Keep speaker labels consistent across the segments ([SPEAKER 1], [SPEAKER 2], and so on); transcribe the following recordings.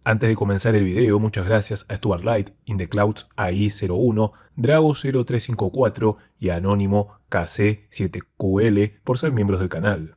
[SPEAKER 1] Antes de comenzar el video, muchas gracias a Stuart Light, In The Clouds AI01, Drago0354 y a Anónimo KC7QL por ser miembros del canal.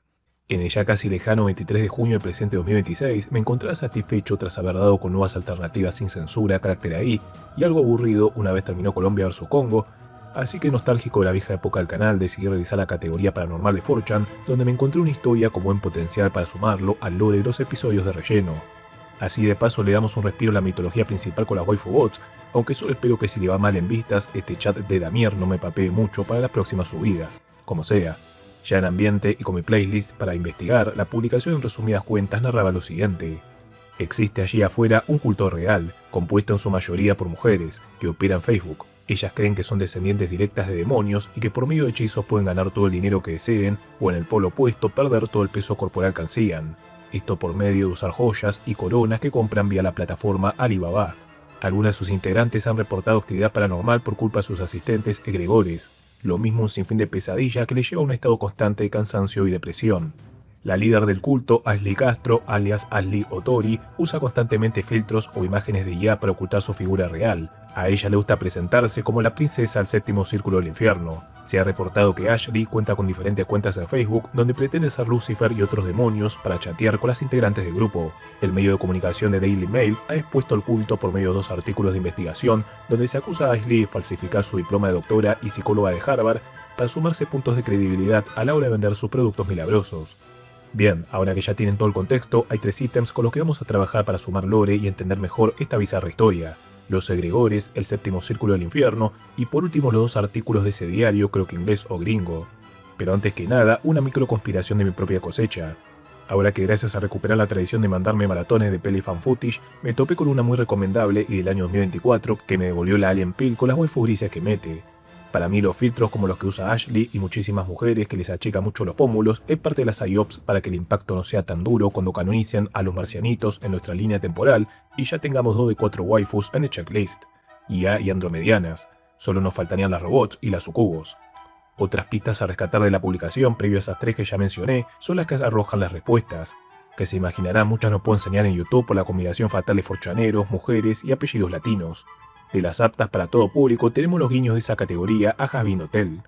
[SPEAKER 1] En el ya casi lejano 23 de junio del presente 2026 me encontraba satisfecho tras haber dado con nuevas alternativas sin censura, carácter AI y algo aburrido una vez terminó Colombia vs Congo, así que nostálgico de la vieja época del canal decidí revisar la categoría paranormal de 4chan, donde me encontré una historia con buen potencial para sumarlo al lore de los episodios de relleno. Así de paso le damos un respiro a la mitología principal con las waifu bots, aunque solo espero que si le va mal en vistas, este chat de Damier no me papee mucho para las próximas subidas. Como sea. Ya en ambiente y con mi playlist para investigar, la publicación en resumidas cuentas narraba lo siguiente. Existe allí afuera un culto real, compuesto en su mayoría por mujeres, que opera en Facebook. Ellas creen que son descendientes directas de demonios y que por medio de hechizos pueden ganar todo el dinero que deseen, o en el polo opuesto perder todo el peso corporal que ansían. Esto por medio de usar joyas y coronas que compran vía la plataforma Alibaba. Algunas de sus integrantes han reportado actividad paranormal por culpa de sus asistentes egregores, lo mismo un sinfín de pesadilla que les lleva a un estado constante de cansancio y depresión. La líder del culto, Ashley Castro, alias Ashley Otori, usa constantemente filtros o imágenes de IA para ocultar su figura real. A ella le gusta presentarse como la princesa del séptimo círculo del infierno. Se ha reportado que Ashley cuenta con diferentes cuentas en Facebook donde pretende ser Lucifer y otros demonios para chatear con las integrantes del grupo. El medio de comunicación de Daily Mail ha expuesto el culto por medio de 2 artículos de investigación donde se acusa a Ashley de falsificar su diploma de doctora y psicóloga de Harvard para sumarse puntos de credibilidad a la hora de vender sus productos milagrosos. Bien, ahora que ya tienen todo el contexto, hay 3 ítems con los que vamos a trabajar para sumar lore y entender mejor esta bizarra historia. Los egregores, el séptimo círculo del infierno y por último los 2 artículos de ese diario, creo que inglés o gringo. Pero antes que nada, una micro conspiración de mi propia cosecha. Ahora que gracias a recuperar la tradición de mandarme maratones de peli fan footage, me topé con una muy recomendable y del año 2024 que me devolvió la Alien Pill con las waifus grises que mete. Para mí los filtros como los que usa Ashley y muchísimas mujeres que les achica mucho los pómulos es parte de las IOPS para que el impacto no sea tan duro cuando canonicen a los marcianitos en nuestra línea temporal y ya tengamos 2 de 4 waifus en el checklist. IA y andromedianas, solo nos faltarían las robots y las sucubos. Otras pistas a rescatar de la publicación previo a esas 3 que ya mencioné son las que arrojan las respuestas, que se imaginarán muchas no puedo enseñar en YouTube por la combinación fatal de forchaneros, mujeres y apellidos latinos. De las aptas para todo público tenemos los guiños de esa categoría a Hazbin Hotel,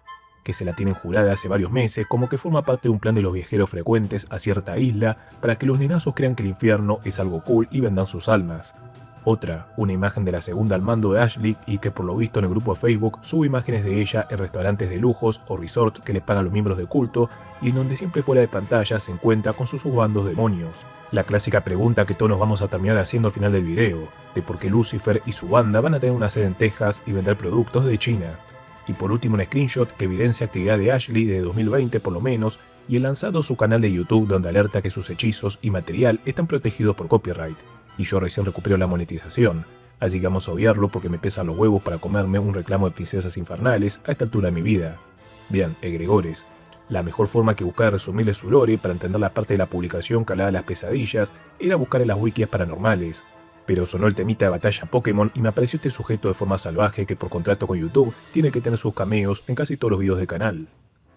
[SPEAKER 1] que se la tienen jurada hace varios meses como que forma parte de un plan de los viajeros frecuentes a cierta isla para que los nenazos crean que el infierno es algo cool y vendan sus almas. Otra, una imagen de la segunda al mando de Ashley y que por lo visto en el grupo de Facebook sube imágenes de ella en restaurantes de lujos o resorts que le pagan a los miembros del culto y en donde siempre fuera de pantalla se encuentra con sus subbandos demonios. La clásica pregunta que todos nos vamos a terminar haciendo al final del video, de por qué Lucifer y su banda van a tener una sede en Texas y vender productos de China. Y por último un screenshot que evidencia actividad de Ashley de 2020 por lo menos y el lanzado su canal de YouTube donde alerta que sus hechizos y material están protegidos por copyright. Y yo recién recupero la monetización, así que vamos a obviarlo porque me pesan los huevos para comerme un reclamo de princesas infernales a esta altura de mi vida. Bien, egregores. La mejor forma que buscar resumirles su lore para entender la parte de la publicación que hablaba de las pesadillas era buscar en las wikis paranormales. Pero sonó el temita de batalla Pokémon y me apareció este sujeto de forma salvaje que por contrato con YouTube tiene que tener sus cameos en casi todos los videos del canal.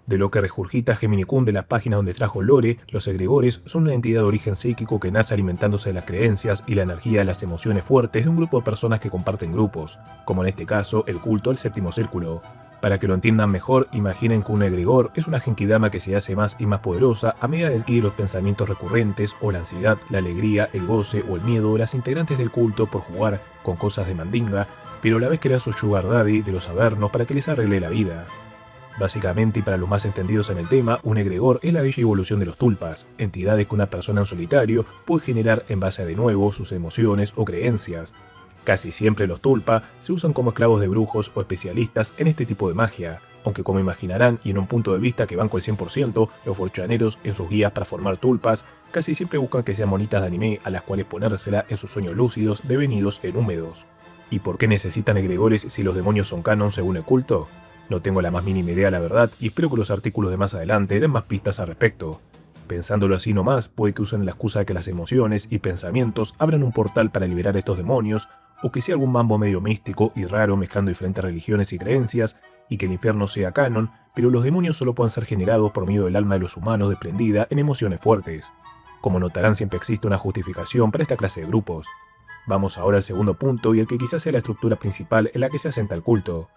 [SPEAKER 1] De lo que regurgita Gemini Kun de las páginas donde trajo lore, los egregores son una entidad de origen psíquico que nace alimentándose de las creencias y la energía de las emociones fuertes de un grupo de personas que comparten grupos, como en este caso el culto al séptimo círculo. Para que lo entiendan mejor, imaginen que un egregor es una genkidama que se hace más y más poderosa a medida de adquirir los pensamientos recurrentes o la ansiedad, la alegría, el goce o el miedo de las integrantes del culto por jugar con cosas de mandinga, pero a la vez crear su sugar daddy de los avernos para que les arregle la vida. Básicamente, y para los más entendidos en el tema, un egregor es la bella evolución de los tulpas, entidades que una persona en solitario puede generar en base a de nuevo sus emociones o creencias. Casi siempre los tulpa se usan como esclavos de brujos o especialistas en este tipo de magia, aunque como imaginarán y en un punto de vista que banco el 100%, los forchaneros en sus guías para formar tulpas casi siempre buscan que sean monitas de anime a las cuales ponérsela en sus sueños lúcidos devenidos en húmedos. ¿Y por qué necesitan egregores si los demonios son canon según el culto? No tengo la más mínima idea la verdad y espero que los artículos de más adelante den más pistas al respecto. Pensándolo así nomás, puede que usen la excusa de que las emociones y pensamientos abran un portal para liberar a estos demonios, o que sea algún mambo medio místico y raro mezclando diferentes religiones y creencias, y que el infierno sea canon, pero los demonios solo puedan ser generados por medio del alma de los humanos desprendida en emociones fuertes. Como notarán, siempre existe una justificación para esta clase de grupos. Vamos ahora al segundo punto y el que quizás sea la estructura principal en la que se asenta el culto.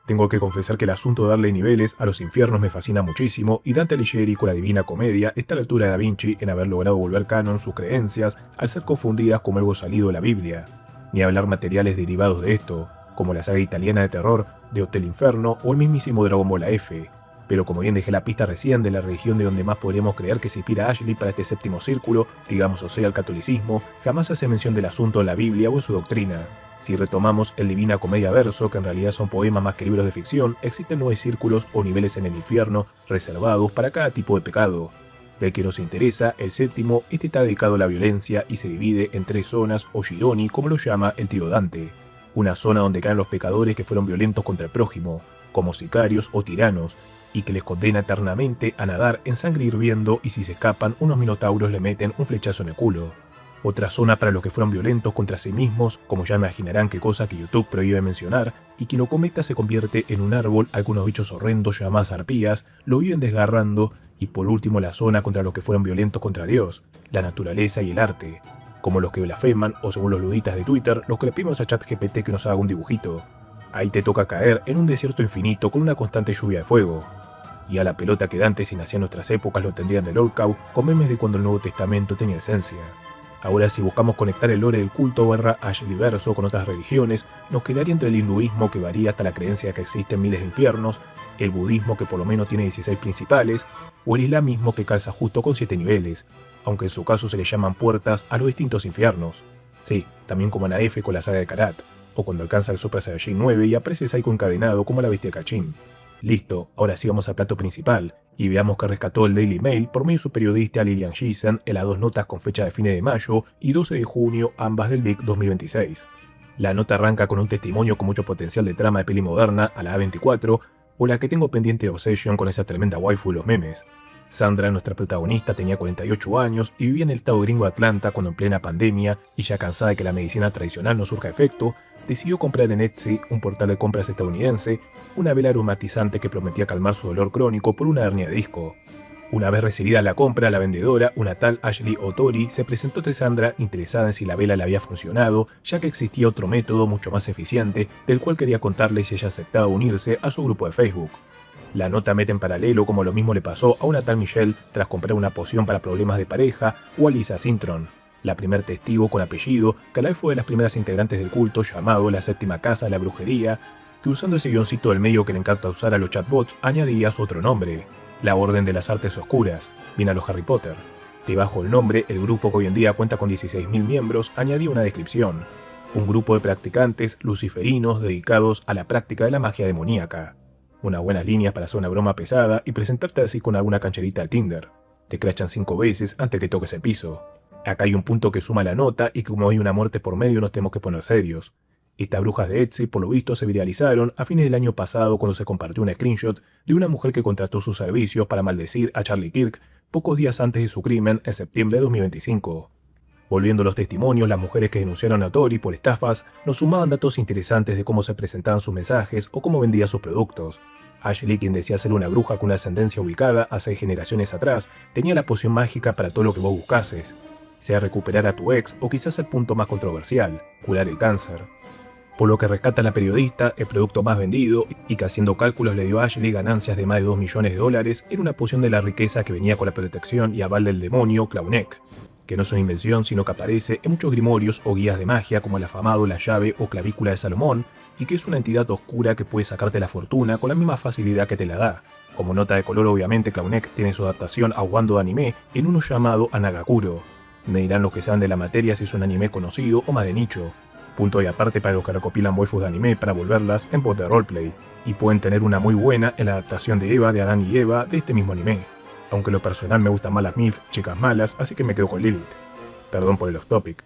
[SPEAKER 1] Tengo que confesar que el asunto de darle niveles a los infiernos me fascina muchísimo y Dante Alighieri con la Divina Comedia está a la altura de Da Vinci en haber logrado volver canon sus creencias al ser confundidas como algo salido de la Biblia. Ni hablar materiales derivados de esto, como la saga italiana de terror de Hotel Inferno o el mismísimo Dragon Ball F. Pero como bien dejé la pista recién de la religión de donde más podríamos creer que se inspira Ashley para este séptimo círculo, digamos o sea el catolicismo, jamás hace mención del asunto en la Biblia o en su doctrina. Si retomamos el Divina Comedia verso, que en realidad son poemas más que libros de ficción, existen 9 círculos o niveles en el infierno reservados para cada tipo de pecado. Del que nos interesa, el séptimo, este está dedicado a la violencia y se divide en 3 zonas o gironi, como lo llama el tío Dante. Una zona donde caen los pecadores que fueron violentos contra el prójimo, como sicarios o tiranos, y que les condena eternamente a nadar en sangre hirviendo y si se escapan, unos minotauros le meten un flechazo en el culo. Otra zona para los que fueron violentos contra sí mismos, como ya imaginarán qué cosa que YouTube prohíbe mencionar, y quien lo cometa se convierte en un árbol, algunos bichos horrendos llamados arpías lo viven desgarrando, y por último la zona contra los que fueron violentos contra Dios, la naturaleza y el arte, como los que blasfeman o según los luditas de Twitter, los que le pedimos a ChatGPT que nos haga un dibujito. Ahí te toca caer en un desierto infinito con una constante lluvia de fuego. Y a la pelota que Dante si nacía en nuestras épocas lo tendrían del Orcau con memes de cuando el Nuevo Testamento tenía esencia. Ahora si buscamos conectar el lore del culto barra Ashlyverso con otras religiones, nos quedaría entre el hinduismo que varía hasta la creencia de que existen miles de infiernos, el budismo que por lo menos tiene 16 principales, o el islamismo que calza justo con 7 niveles, aunque en su caso se le llaman puertas a los distintos infiernos. Sí, también como en AF con la saga de Karat, o cuando alcanza el Super Saiyajin 9 y aparece Psycho encadenado como la bestia Kachin. Listo, ahora sí vamos al plato principal, y veamos que rescató el Daily Mail por medio de su periodista Lilian Giesen en las 2 notas con fecha de fines de mayo y 12 de junio, ambas del VIC 2026. La nota arranca con un testimonio con mucho potencial de trama de peli moderna a la A24, o la que tengo pendiente de Obsession con esa tremenda waifu de los memes. Sandra, nuestra protagonista, tenía 48 años y vivía en el estado gringo de Atlanta cuando en plena pandemia, y ya cansada de que la medicina tradicional no surja efecto, decidió comprar en Etsy, un portal de compras estadounidense, una vela aromatizante que prometía calmar su dolor crónico por una hernia de disco. Una vez recibida la compra, la vendedora, una tal Ashley Otori, se presentó ante Sandra interesada en si la vela le había funcionado, ya que existía otro método mucho más eficiente, del cual quería contarle si ella aceptaba unirse a su grupo de Facebook. La nota mete en paralelo como lo mismo le pasó a una tal Michelle tras comprar una poción para problemas de pareja, o a Lisa Sintron, la primer testigo con apellido, que a la vez fue de las primeras integrantes del culto llamado la Séptima Casa de la Brujería, que usando ese guioncito del medio que le encanta usar a los chatbots, añadía su otro nombre, la Orden de las Artes Oscuras, bien a los Harry Potter. Debajo del nombre, el grupo que hoy en día cuenta con 16.000 miembros añadía una descripción: un grupo de practicantes luciferinos dedicados a la práctica de la magia demoníaca. Unas buenas líneas para hacer una broma pesada y presentarte así con alguna cancherita de Tinder. Te crachan 5 veces antes que toques el piso. Acá hay un punto que suma la nota y como hay una muerte por medio nos tenemos que poner serios. Estas brujas de Etsy por lo visto se viralizaron a fines del año pasado cuando se compartió un screenshot de una mujer que contrató sus servicios para maldecir a Charlie Kirk pocos días antes de su crimen en septiembre de 2025. Volviendo a los testimonios, las mujeres que denunciaron a Tori por estafas nos sumaban datos interesantes de cómo se presentaban sus mensajes o cómo vendía sus productos. Ashley, quien decía ser una bruja con una ascendencia ubicada a 6 generaciones atrás, tenía la poción mágica para todo lo que vos buscases, sea recuperar a tu ex o quizás el punto más controversial, curar el cáncer. Por lo que rescata la periodista, el producto más vendido y que haciendo cálculos le dio a Ashley ganancias de más de $2 millones, era una poción de la riqueza que venía con la protección y aval del demonio Klaunek, que no es una invención sino que aparece en muchos grimorios o guías de magia como el afamado La Llave o Clavícula de Salomón, y que es una entidad oscura que puede sacarte la fortuna con la misma facilidad que te la da. Como nota de color, obviamente Klaunek tiene su adaptación a Wando de anime en uno llamado Anagakuro. Me dirán los que saben de la materia si es un anime conocido o más de nicho. Punto y aparte para los que recopilan waifus de anime para volverlas en bot de roleplay, y pueden tener una muy buena en la adaptación de Eva de Adán y Eva de este mismo anime. Aunque en lo personal me gustan más las MILF, chicas malas, así que me quedo con Lilith. Perdón por el off topic.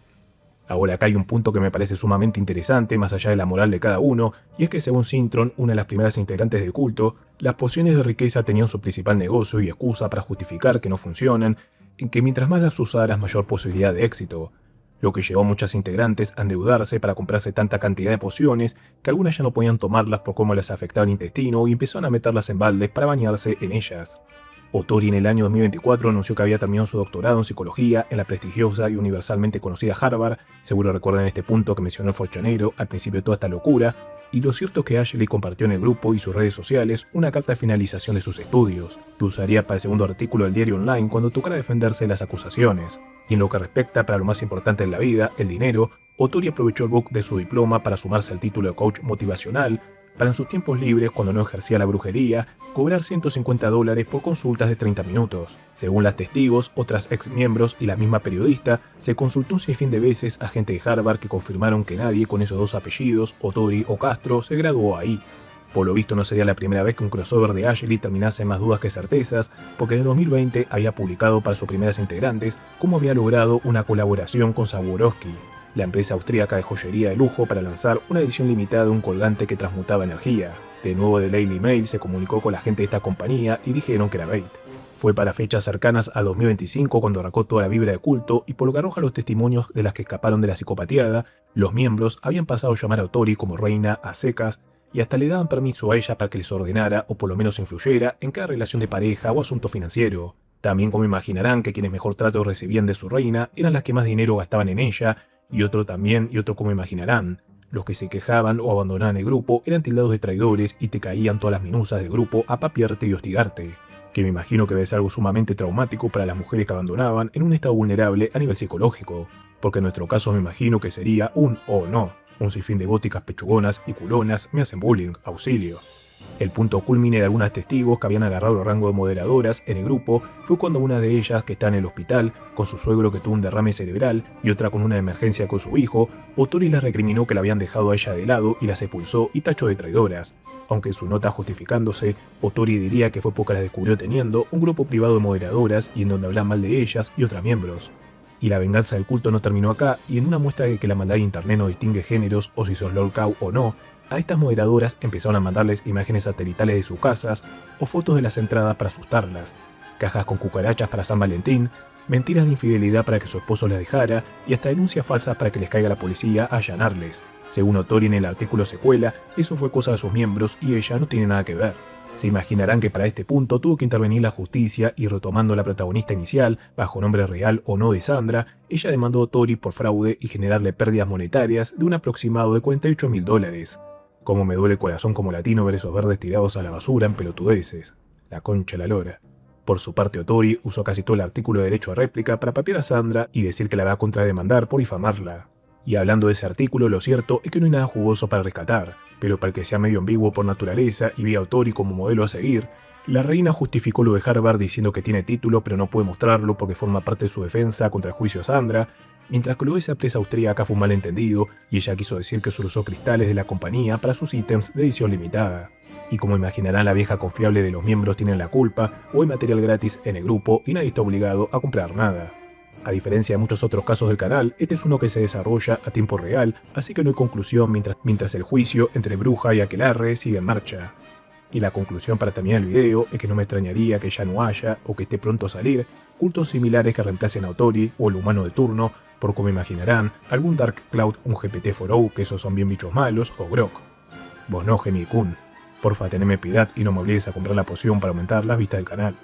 [SPEAKER 1] Ahora acá hay un punto que me parece sumamente interesante más allá de la moral de cada uno, y es que según Sintron, una de las primeras integrantes del culto, las pociones de riqueza tenían su principal negocio y excusa para justificar que no funcionan, en que mientras más las usaras mayor posibilidad de éxito, lo que llevó a muchas integrantes a endeudarse para comprarse tanta cantidad de pociones que algunas ya no podían tomarlas por cómo les afectaba el intestino y empezaron a meterlas en baldes para bañarse en ellas. Otori en el año 2024 anunció que había terminado su doctorado en psicología en la prestigiosa y universalmente conocida Harvard. Seguro recuerdan este punto que mencionó el forchanero al principio de toda esta locura. Y lo cierto es que Ashley compartió en el grupo y sus redes sociales una carta de finalización de sus estudios, que usaría para el segundo artículo del diario online cuando tocara defenderse de las acusaciones. Y en lo que respecta para lo más importante en la vida, el dinero, Otori aprovechó el book de su diploma para sumarse al título de coach motivacional, para en sus tiempos libres, cuando no ejercía la brujería, cobrar $150 por consultas de 30 minutos. Según las testigos, otras ex miembros y la misma periodista, se consultó un sinfín de veces a gente de Harvard que confirmaron que nadie con esos dos apellidos, Otori o Castro, se graduó ahí. Por lo visto no sería la primera vez que un crossover de Ashley terminase en más dudas que certezas, porque en el 2020 había publicado para sus primeras integrantes cómo había logrado una colaboración con Swarovski, la empresa austríaca de joyería de lujo, para lanzar una edición limitada de un colgante que transmutaba energía. De nuevo, The Daily Mail se comunicó con la gente de esta compañía y dijeron que era bait. Fue para fechas cercanas a 2025 cuando arrancó toda la vibra de culto, y por lo que arroja los testimonios de las que escaparon de la psicopateada, los miembros habían pasado a llamar a Otori como reina a secas, y hasta le daban permiso a ella para que les ordenara o por lo menos influyera en cada relación de pareja o asunto financiero. También, como imaginarán, que quienes mejor trato recibían de su reina eran las que más dinero gastaban en ella, y otro como imaginarán. Los que se quejaban o abandonaban el grupo eran tildados de traidores y te caían todas las minusas del grupo a papiarte y hostigarte, que me imagino que debe ser algo sumamente traumático para las mujeres que abandonaban en un estado vulnerable a nivel psicológico, porque en nuestro caso me imagino que sería un un sinfín de góticas pechugonas y culonas me hacen bullying, auxilio. El punto culmine de algunas testigos que habían agarrado el rango de moderadoras en el grupo fue cuando una de ellas, que está en el hospital con su suegro que tuvo un derrame cerebral y otra con una emergencia con su hijo, Otori les recriminó que la habían dejado a ella de lado y las expulsó y tachó de traidoras. Aunque en su nota justificándose, Otori diría que fue porque las descubrió teniendo un grupo privado de moderadoras y en donde hablan mal de ellas y otras miembros. Y la venganza del culto no terminó acá, y en una muestra de que la maldad de internet no distingue géneros o si sos lolcow o no, a estas moderadoras empezaron a mandarles imágenes satelitales de sus casas o fotos de las entradas para asustarlas, cajas con cucarachas para San Valentín, mentiras de infidelidad para que su esposo las dejara y hasta denuncias falsas para que les caiga la policía a allanarles. Según Otori en el artículo secuela, eso fue cosa de sus miembros y ella no tiene nada que ver. Se imaginarán que para este punto tuvo que intervenir la justicia y, retomando la protagonista inicial, bajo nombre real o no de Sandra, ella demandó a Otori por fraude y generarle pérdidas monetarias de un aproximado de $48.000. Cómo me duele el corazón como latino ver esos verdes tirados a la basura en pelotudeces. La concha la lora. Por su parte, Otori usó casi todo el artículo de derecho a réplica para papear a Sandra y decir que la va a contrademandar por difamarla. Y hablando de ese artículo, lo cierto es que no hay nada jugoso para rescatar, pero para que sea medio ambiguo por naturaleza y vea a Otori como modelo a seguir, la reina justificó lo de Harvard diciendo que tiene título pero no puede mostrarlo porque forma parte de su defensa contra el juicio a Sandra, mientras que lo de esa empresa austríaca fue un malentendido y ella quiso decir que solo usó cristales de la compañía para sus ítems de edición limitada. Y como imaginarán, la vieja confiable de los miembros tienen la culpa o hay material gratis en el grupo y nadie está obligado a comprar nada. A diferencia de muchos otros casos del canal, este es uno que se desarrolla a tiempo real, así que no hay conclusión mientras el juicio entre Bruja y Aquelarre sigue en marcha. Y la conclusión para terminar el video es que no me extrañaría que ya no haya, o que esté pronto a salir, cultos similares que reemplacen a Otori o el humano de turno, por como imaginarán, algún Dark Cloud, un GPT-4o, que esos son bien bichos malos, o Grok. Vos no, Gemini-kun. Porfa, teneme piedad y no me obligues a comprar la poción para aumentar las vistas del canal.